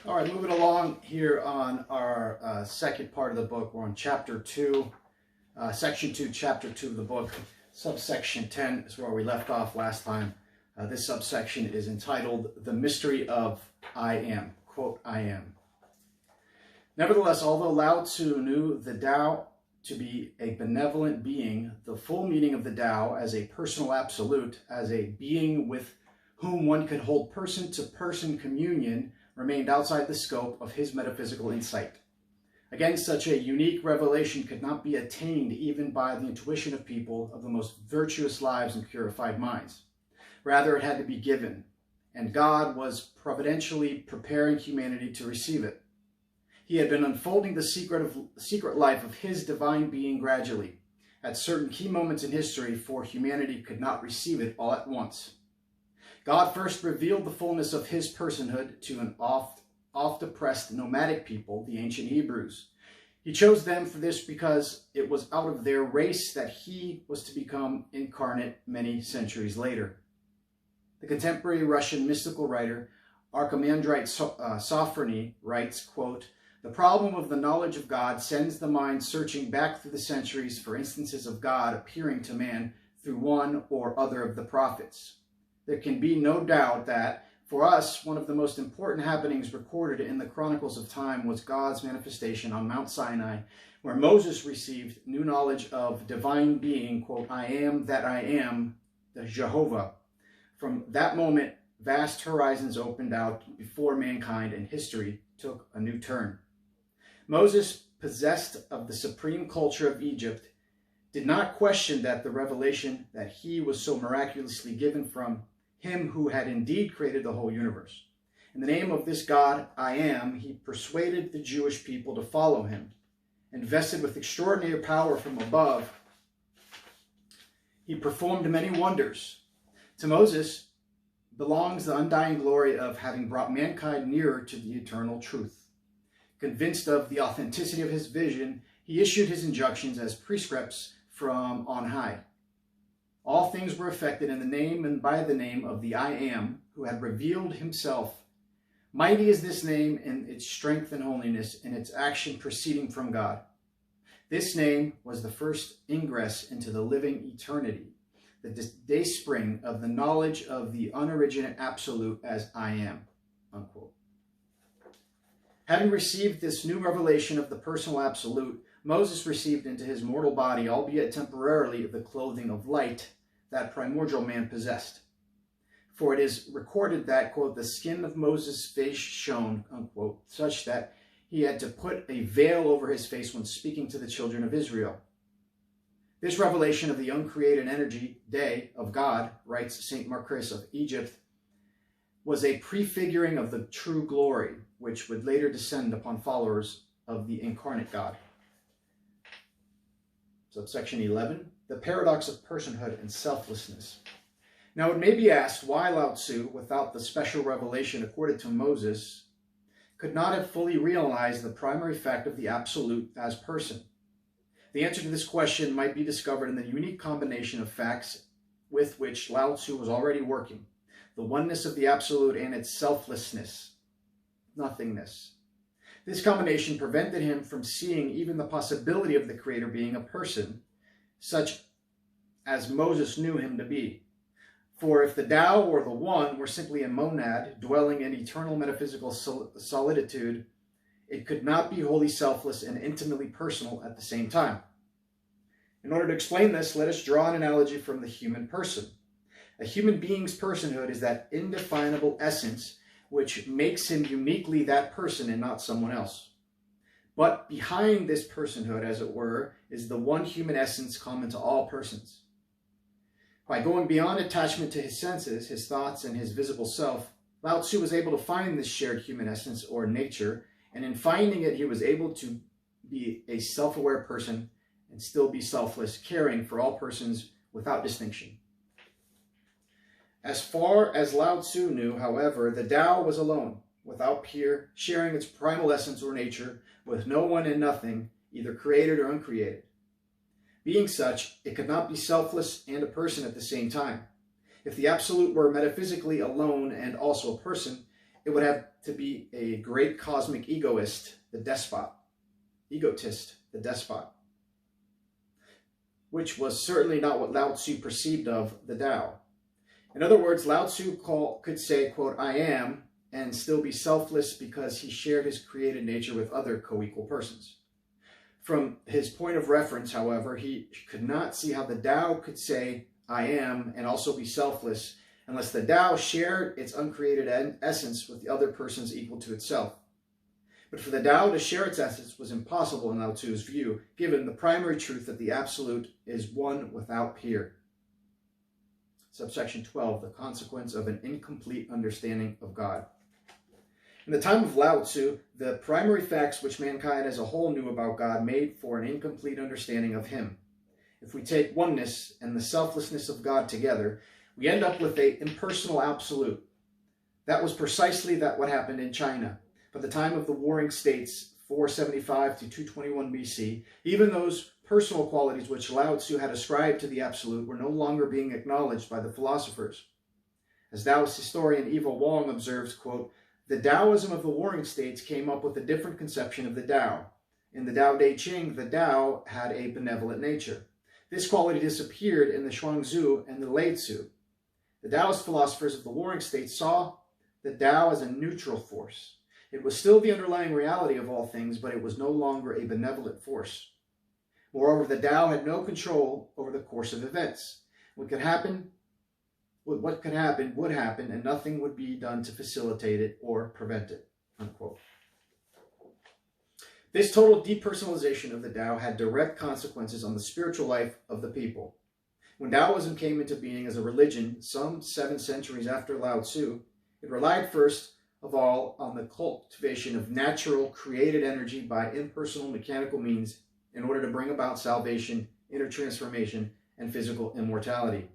All right, moving along here on our second part of the book. We're on chapter 2, section 2, chapter 2 of the book. Subsection 10 is where we left off last time. This subsection is entitled The Mystery of I Am. Quote, I am. Nevertheless, although Lao Tzu knew the Tao to be a benevolent being, the full meaning of the Tao as a personal absolute, as a being with whom one could hold person-to-person communion, remained outside the scope of his metaphysical insight. Again, such a unique revelation could not be attained even by the intuition of people of the most virtuous lives and purified minds. Rather, it had to be given, and God was providentially preparing humanity to receive it. He had been unfolding the secret life of his divine being gradually, at certain key moments in history, for humanity could not receive it all at once. God first revealed the fullness of his personhood to an oft-oppressed nomadic people, the ancient Hebrews. He chose them for this because it was out of their race that he was to become incarnate many centuries later. The contemporary Russian mystical writer Archimandrite Sophrony writes, quote, "The problem of the knowledge of God sends the mind searching back through the centuries for instances of God appearing to man through one or other of the prophets. There can be no doubt that, for us, one of the most important happenings recorded in the chronicles of time was God's manifestation on Mount Sinai, where Moses received new knowledge of divine being, quote, I am that I am, the Jehovah. From that moment, vast horizons opened out before mankind and history took a new turn. Moses, possessed of the supreme culture of Egypt, did not question that the revelation that he was so miraculously given from him who had indeed created the whole universe. In the name of this God, I am, he persuaded the Jewish people to follow him. Invested with extraordinary power from above, he performed many wonders. To Moses belongs the undying glory of having brought mankind nearer to the eternal truth. Convinced of the authenticity of his vision, he issued his injunctions as prescripts from on high. All things were effected in the name and by the name of the I Am, who had revealed himself. Mighty is this name in its strength and holiness, in its action proceeding from God. This name was the first ingress into the living eternity, the dayspring of the knowledge of the unoriginate absolute as I am." Unquote. Having received this new revelation of the personal absolute, Moses received into his mortal body, albeit temporarily, the clothing of light that primordial man possessed. For it is recorded that, quote, the skin of Moses' face shone, unquote, such that he had to put a veil over his face when speaking to the children of Israel. This revelation of the uncreated energy day of God, writes St. Marcus of Egypt, was a prefiguring of the true glory, which would later descend upon followers of the incarnate God. Subsection 11, the paradox of personhood and selflessness. Now it may be asked why Lao Tzu, without the special revelation accorded to Moses, could not have fully realized the primary fact of the absolute as person. The answer to this question might be discovered in the unique combination of facts with which Lao Tzu was already working: the oneness of the absolute and its selflessness, nothingness. This combination prevented him from seeing even the possibility of the Creator being a person, such as Moses knew him to be. For if the Tao or the One were simply a monad dwelling in eternal metaphysical solitude, it could not be wholly selfless and intimately personal at the same time. In order to explain this, let us draw an analogy from the human person. A human being's personhood is that indefinable essence which makes him uniquely that person and not someone else. But behind this personhood, as it were, is the one human essence common to all persons. By going beyond attachment to his senses, his thoughts, and his visible self, Lao Tzu was able to find this shared human essence or nature, and in finding it, he was able to be a self-aware person and still be selfless, caring for all persons without distinction. As far as Lao Tzu knew, however, the Tao was alone, without peer, sharing its primal essence or nature, with no one and nothing, either created or uncreated. Being such, it could not be selfless and a person at the same time. If the Absolute were metaphysically alone and also a person, it would have to be a great cosmic egotist, the despot, which was certainly not what Lao Tzu perceived of the Tao. In other words, Lao Tzu could say, quote, I am, and still be selfless because he shared his created nature with other co-equal persons. From his point of reference, however, he could not see how the Tao could say, I am, and also be selfless, unless the Tao shared its uncreated essence with the other persons equal to itself. But for the Tao to share its essence was impossible in Lao Tzu's view, given the primary truth that the Absolute is one without peer. Subsection 12, the consequence of an incomplete understanding of God. In the time of Lao Tzu, the primary facts which mankind as a whole knew about God made for an incomplete understanding of him. If we take oneness and the selflessness of God together, we end up with an impersonal absolute. That was precisely what happened in China. By the time of the Warring States, 475 to 221 BC, even those personal qualities which Lao Tzu had ascribed to the absolute were no longer being acknowledged by the philosophers. As Taoist historian Eva Wong observes, quote, the Taoism of the Warring States came up with a different conception of the Tao. In the Tao Te Ching, the Tao had a benevolent nature. This quality disappeared in the Xuanzhu and the Lai Tzu. The Taoist philosophers of the Warring States saw the Tao as a neutral force. It was still the underlying reality of all things, but it was no longer a benevolent force. Moreover, the Tao had no control over the course of events. What could happen would happen, and nothing would be done to facilitate it or prevent it, unquote. This total depersonalization of the Tao had direct consequences on the spiritual life of the people. When Taoism came into being as a religion some 7 centuries after Lao Tzu, it relied first of all on the cultivation of natural created energy by impersonal mechanical means in order to bring about salvation, inner transformation, and physical immortality.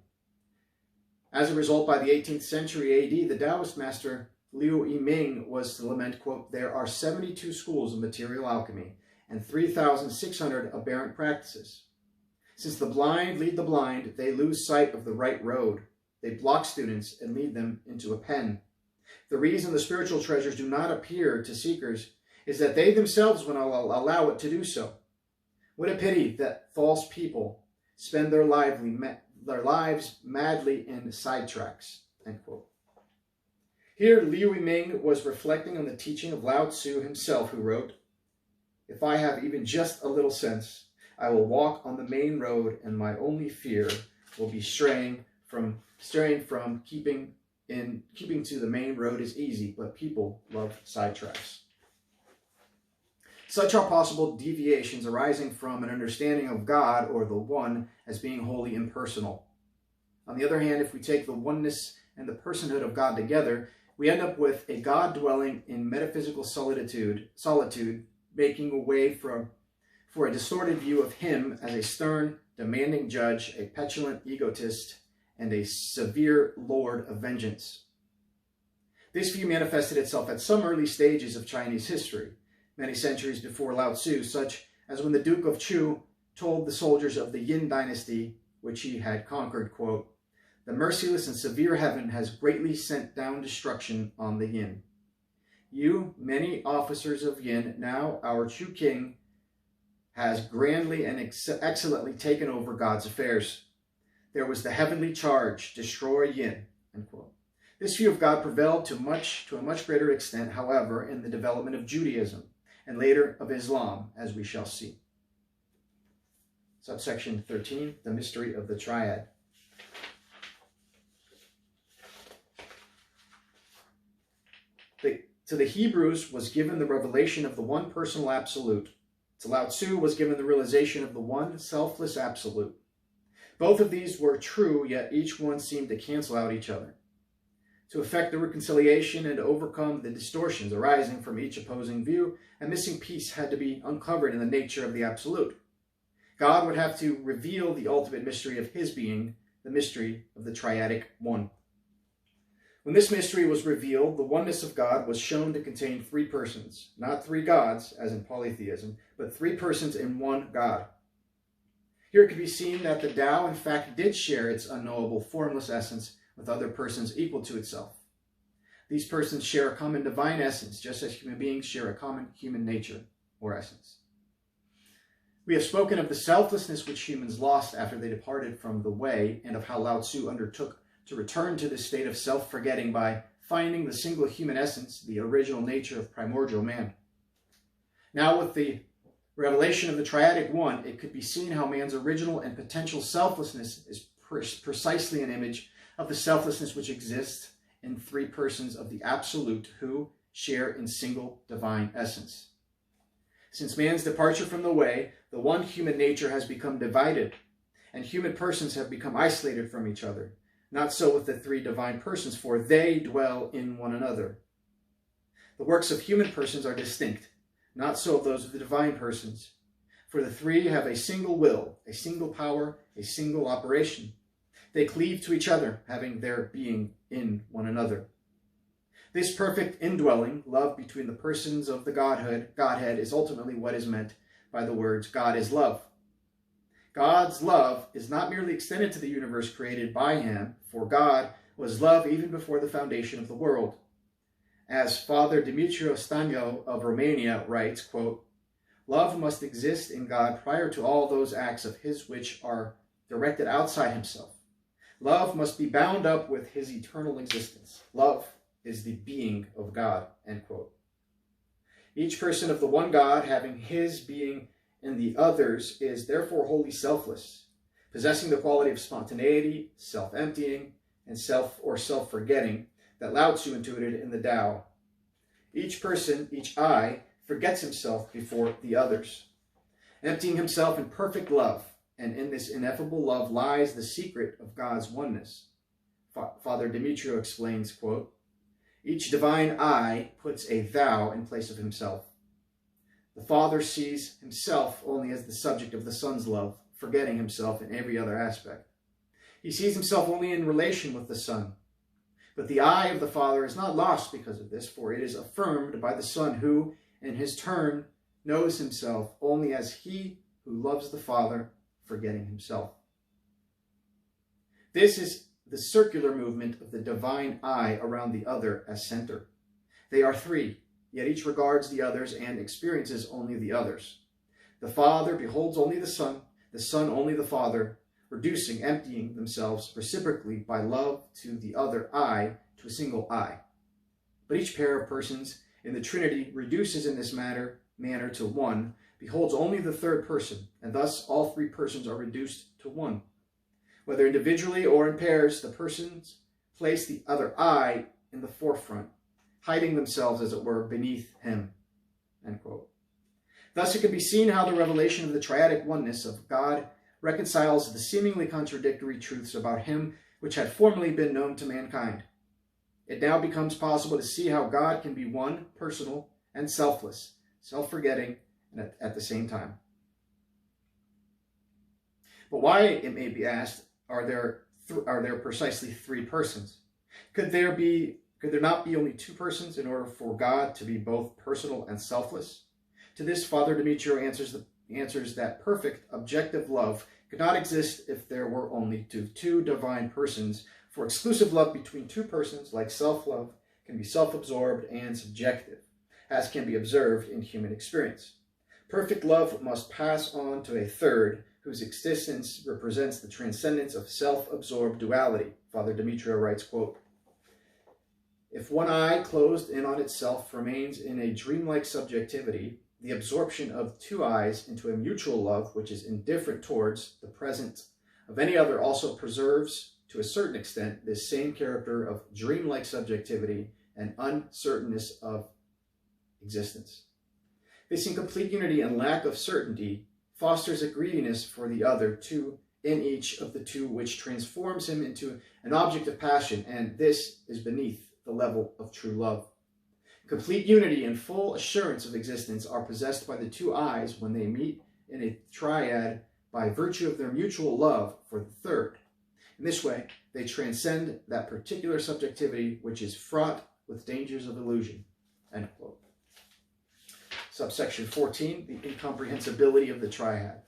As a result, by the 18th century AD, the Taoist master Liu Yiming was to lament, quote, there are 72 schools of material alchemy and 3,600 aberrant practices. Since the blind lead the blind, they lose sight of the right road. They block students and lead them into a pen. The reason the spiritual treasures do not appear to seekers is that they themselves will not allow it to do so. What a pity that false people spend their lives madly in sidetracks, end quote. Here, Liu Yiming was reflecting on the teaching of Lao Tzu himself, who wrote, if I have even just a little sense, I will walk on the main road, and my only fear will be straying from keeping to the main road is easy, but people love sidetracks. Such are possible deviations arising from an understanding of God or the One as being wholly impersonal. On the other hand, if we take the oneness and the personhood of God together, we end up with a God dwelling in metaphysical solitude, making way for a distorted view of him as a stern, demanding judge, a petulant egotist, and a severe lord of vengeance. This view manifested itself at some early stages of Chinese history, many centuries before Lao Tzu, such as when the Duke of Chu told the soldiers of the Yin dynasty, which he had conquered, quote, the merciless and severe heaven has greatly sent down destruction on the Yin. You, many officers of Yin, now our Chu king, has grandly and excellently taken over God's affairs. There was the heavenly charge, destroy Yin, end quote. This view of God prevailed to a much greater extent, however, in the development of Judaism, and later of Islam, as we shall see. Subsection 13, the mystery of the triad. To the Hebrews was given the revelation of the one personal absolute. To Lao Tzu was given the realization of the one selfless absolute. Both of these were true, yet each one seemed to cancel out each other. To effect the reconciliation and to overcome the distortions arising from each opposing view, a missing piece had to be uncovered in the nature of the absolute. God would have to reveal the ultimate mystery of his being, the mystery of the triadic one. When this mystery was revealed, the oneness of God was shown to contain 3 persons, not 3 gods, as in polytheism, but 3 persons in one God. Here it could be seen that the Tao, in fact, did share its unknowable, formless essence with other persons equal to itself. These persons share a common divine essence, just as human beings share a common human nature or essence. We have spoken of the selflessness which humans lost after they departed from the way, and of how Lao Tzu undertook to return to this state of self-forgetting by finding the single human essence, the original nature of primordial man. Now, with the revelation of the Triadic One, it could be seen how man's original and potential selflessness is precisely an image of the selflessness which exists in three persons of the Absolute who share in single divine essence. Since man's departure from the way, the one human nature has become divided, and human persons have become isolated from each other. Not so with the three divine persons, for they dwell in one another. The works of human persons are distinct, not so of those of the divine persons. For the three have a single will, a single power, a single operation. They cleave to each other, having their being in one another. This perfect indwelling, love between the persons of the Godhead, is ultimately what is meant by the words, God is love. God's love is not merely extended to the universe created by him, for God was love even before the foundation of the world. As Father Dumitru Staniu of Romania writes, quote, love must exist in God prior to all those acts of his which are directed outside himself. Love must be bound up with his eternal existence. Love is the being of God, end quote. Each person of the one God, having his being in the others, is therefore wholly selfless, possessing the quality of spontaneity, self-emptying, and self-forgetting that Lao Tzu intuited in the Tao. Each person, each I, forgets himself before the others, emptying himself in perfect love, and in this ineffable love lies the secret of God's oneness. Father Dumitru explains, quote, each divine I puts a thou in place of himself. The Father sees himself only as the subject of the Son's love, forgetting himself in every other aspect. He sees himself only in relation with the Son. But the I of the Father is not lost because of this, for it is affirmed by the Son who, in his turn, knows himself only as he who loves the Father, forgetting himself. This is the circular movement of the divine I around the other as center. They are three, yet each regards the others and experiences only the others. The Father beholds only the Son only the Father, reducing, emptying themselves reciprocally by love to the other I, to a single I. But each pair of persons in the Trinity reduces in this manner to one, beholds only the third person, and thus all three persons are reduced to one. Whether individually or in pairs, the persons place the other I in the forefront, hiding themselves, as it were, beneath him. End quote. Thus it can be seen how the revelation of the triadic oneness of God reconciles the seemingly contradictory truths about him which had formerly been known to mankind. It now becomes possible to see how God can be one, personal, and selfless, self-forgetting, and at the same time. But why, it may be asked, are there precisely three persons? Could there not be only two persons in order for God to be both personal and selfless? To this, Father Dumitru answers that perfect objective love could not exist if there were only two divine persons, for exclusive love between two persons, like self-love, can be self-absorbed and subjective, as can be observed in human experience. Perfect love must pass on to a third, whose existence represents the transcendence of self-absorbed duality. Father Dumitru writes, quote, if one eye closed in on itself remains in a dreamlike subjectivity, the absorption of two eyes into a mutual love which is indifferent towards the presence of any other also preserves, to a certain extent, this same character of dreamlike subjectivity and uncertainness of existence. This incomplete unity and lack of certainty fosters a greediness for the other two in each of the two, which transforms him into an object of passion, and this is beneath the level of true love. Complete unity and full assurance of existence are possessed by the two eyes when they meet in a triad by virtue of their mutual love for the third. In this way, they transcend that particular subjectivity which is fraught with dangers of illusion. End quote. Subsection 14, the incomprehensibility of the triad.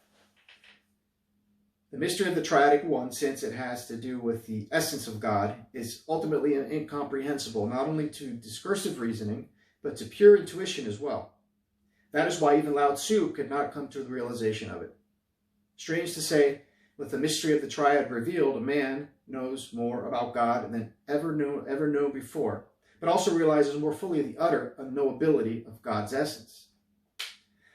The mystery of the Triadic One, since it has to do with the essence of God, is ultimately incomprehensible, not only to discursive reasoning, but to pure intuition as well. That is why even Lao Tzu could not come to the realization of it. Strange to say, with the mystery of the Triad revealed, a man knows more about God than ever known before, but also realizes more fully the utter unknowability of God's essence.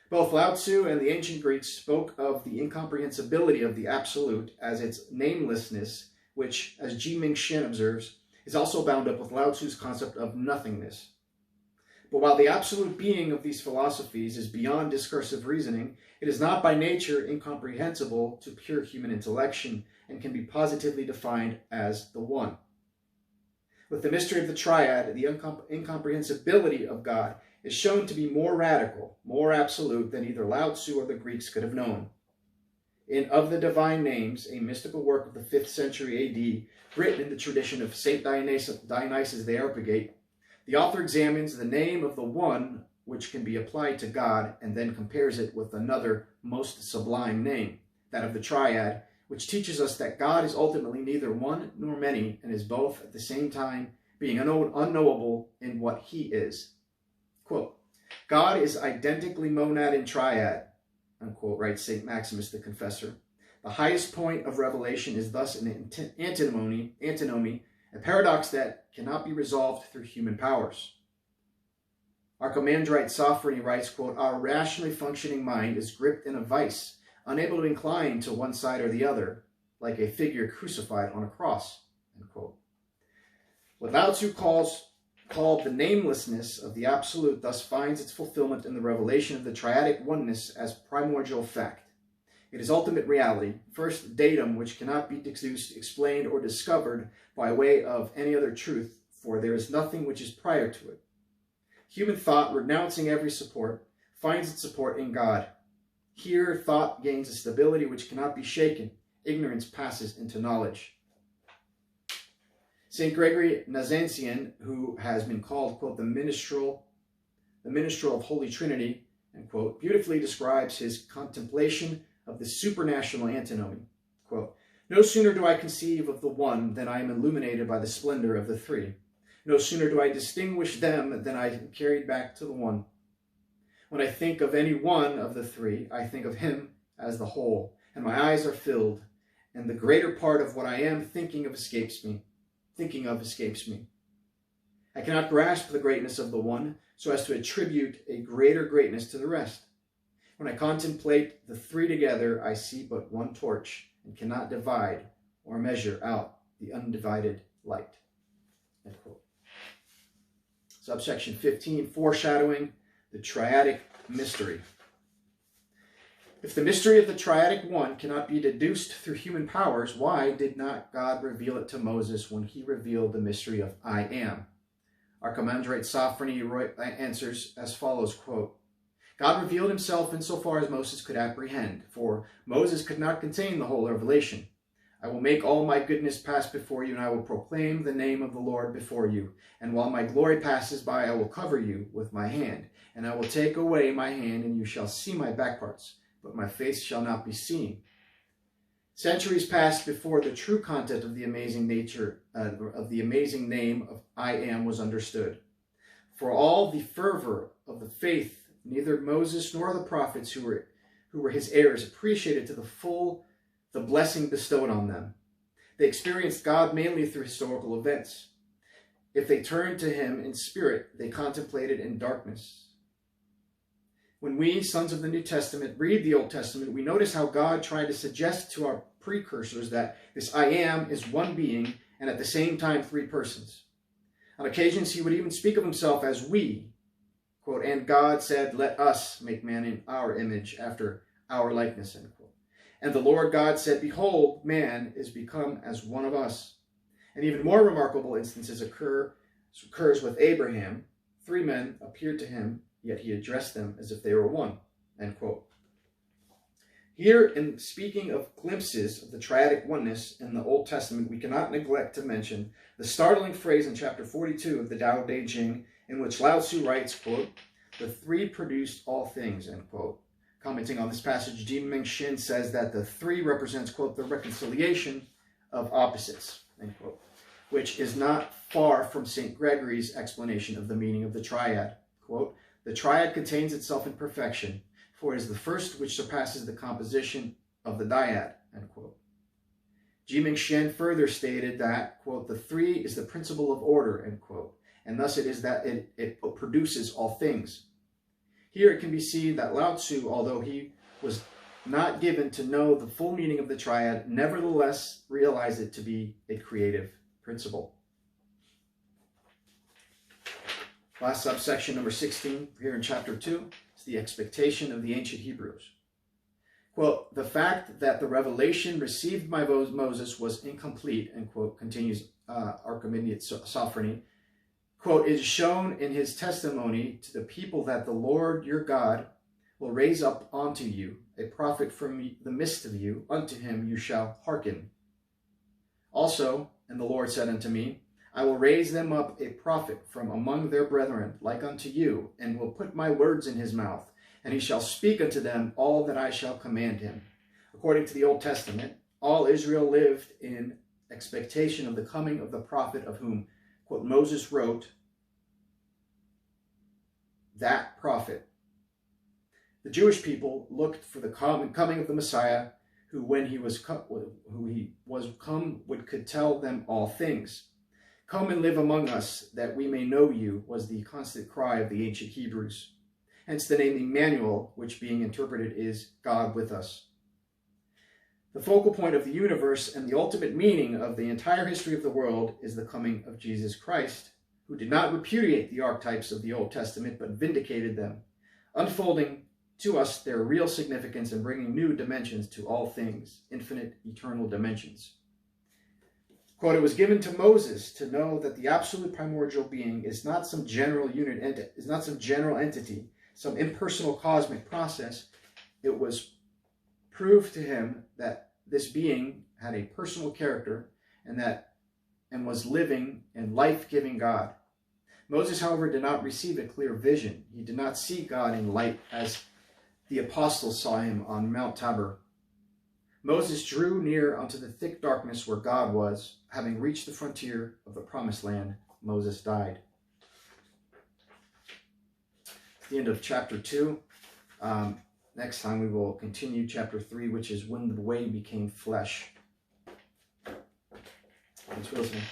Both Lao Tzu and the ancient Greeks spoke of the incomprehensibility of the Absolute as its namelessness, which, as Ji Ming Shin observes, is also bound up with Lao Tzu's concept of nothingness. But while the absolute being of these philosophies is beyond discursive reasoning, it is not by nature incomprehensible to pure human intellection and can be positively defined as the One. With the mystery of the Triad, the incomprehensibility of God is shown to be more radical, more absolute than either Lao Tzu or the Greeks could have known. In Of the Divine Names, a mystical work of the 5th century A.D., written in the tradition of St. Dionysius the Areopagite, the author examines the name of the One which can be applied to God and then compares it with another most sublime name, that of the Triad, which teaches us that God is ultimately neither one nor many and is both at the same time, being unknowable in what he is. Quote, God is identically monad and triad, unquote, writes St. Maximus the Confessor. The highest point of revelation is thus an antinomy, a paradox that cannot be resolved through human powers. Archimandrite Sophrony writes, quote, our rationally functioning mind is gripped in a vice, unable to incline to one side or the other, like a figure crucified on a cross, end quote. What Lao Tzu called the namelessness of the Absolute thus finds its fulfillment in the revelation of the Triadic Oneness as primordial fact. It is ultimate reality, first datum which cannot be deduced, explained, or discovered by way of any other truth, for there is nothing which is prior to it. Human thought, renouncing every support, finds its support in God. Here, thought gains a stability which cannot be shaken. Ignorance passes into knowledge. St. Gregory Nazianzen, who has been called, quote, the minstrel of Holy Trinity, end quote, beautifully describes his contemplation of the supernational antinomy. Quote, no sooner do I conceive of the One than I am illuminated by the splendor of the Three. No sooner do I distinguish them than I am carried back to the One. When I think of any one of the three, I think of him as the whole, and my eyes are filled, and the greater part of what I am thinking of escapes me. I cannot grasp the greatness of the One so as to attribute a greater greatness to the rest. When I contemplate the three together, I see but one torch and cannot divide or measure out the undivided light. End quote. Subsection 15, foreshadowing the Triadic mystery. If the mystery of the Triadic One cannot be deduced through human powers, why did not God reveal it to Moses when he revealed the mystery of I Am? Archimandrite Sophrony answers as follows, quote, God revealed himself insofar as Moses could apprehend, for Moses could not contain the whole revelation. I will make all my goodness pass before you, and I will proclaim the name of the Lord before you. And while my glory passes by, I will cover you with my hand, and I will take away my hand, and you shall see my back parts, but my face shall not be seen. Centuries passed before the true content of the amazing nature of the amazing name of I Am was understood. For all the fervor of the faith, neither Moses nor the prophets who were his heirs appreciated to the full the blessing bestowed on them. They experienced God mainly through historical events. If they turned to him in spirit, they contemplated in darkness. When we, sons of the New Testament, read the Old Testament, we notice how God tried to suggest to our precursors that this I Am is one being and at the same time three persons. On occasions, he would even speak of himself as we, quote, and God said, let us make man in our image after our likeness, end quote. And the Lord God said, behold, man is become as one of us. And even more remarkable instances occurs with Abraham. 3 men appeared to him, yet he addressed them as if they were one, end quote. Here, in speaking of glimpses of the Triadic Oneness in the Old Testament, we cannot neglect to mention the startling phrase in chapter 42 of the Tao Te Ching, in which Lao Tzu writes, quote, the three produced all things, end quote. commenting on this passage, Ji-Ming Shin says that the three represents, quote, the reconciliation of opposites, end quote, which is not far from St. Gregory's explanation of the meaning of the triad. Quote, the triad contains itself in perfection, for it is the first which surpasses the composition of the dyad, end quote. Ji-Ming Shen further stated that, quote, the three is the principle of order, end quote, and thus it is that it produces all things. Here it can be seen that Lao Tzu, although he was not given to know the full meaning of the triad, nevertheless realized it to be a creative principle. Last subsection, number 16, here in chapter 2, is the expectation of the ancient Hebrews. Quote, the fact that the revelation received by Moses was incomplete, end quote, continues Archimedes Sophrony, quote, is shown in his testimony to the people that the Lord your God will raise up unto you a prophet from the midst of you, unto him you shall hearken. Also, and the Lord said unto me, I will raise them up a prophet from among their brethren, like unto you, and will put my words in his mouth, and he shall speak unto them all that I shall command him. According to the Old Testament, all Israel lived in expectation of the coming of the prophet of whom, quote, Moses wrote, that prophet. The Jewish people looked for the coming of the Messiah, who when he was come could tell them all things. Come and live among us, that we may know you, was the constant cry of the ancient Hebrews. Hence the name Emmanuel, which being interpreted is God with us. The focal point of the universe and the ultimate meaning of the entire history of the world is the coming of Jesus Christ, who did not repudiate the archetypes of the Old Testament, but vindicated them, unfolding to us their real significance and bringing new dimensions to all things, infinite, eternal dimensions. Quote, it was given to Moses to know that the absolute primordial being is not some general unit, is not some general entity, some impersonal cosmic process. It was proved to him that this being had a personal character and was living and life-giving God. Moses, however, did not receive a clear vision. He did not see God in light as the apostles saw him on Mount Tabor. Moses drew near unto the thick darkness where God was. Having reached the frontier of the promised land, Moses died. At the end of chapter 2. Next time we will continue chapter 3, which is when the Way became flesh. Thanks for listening.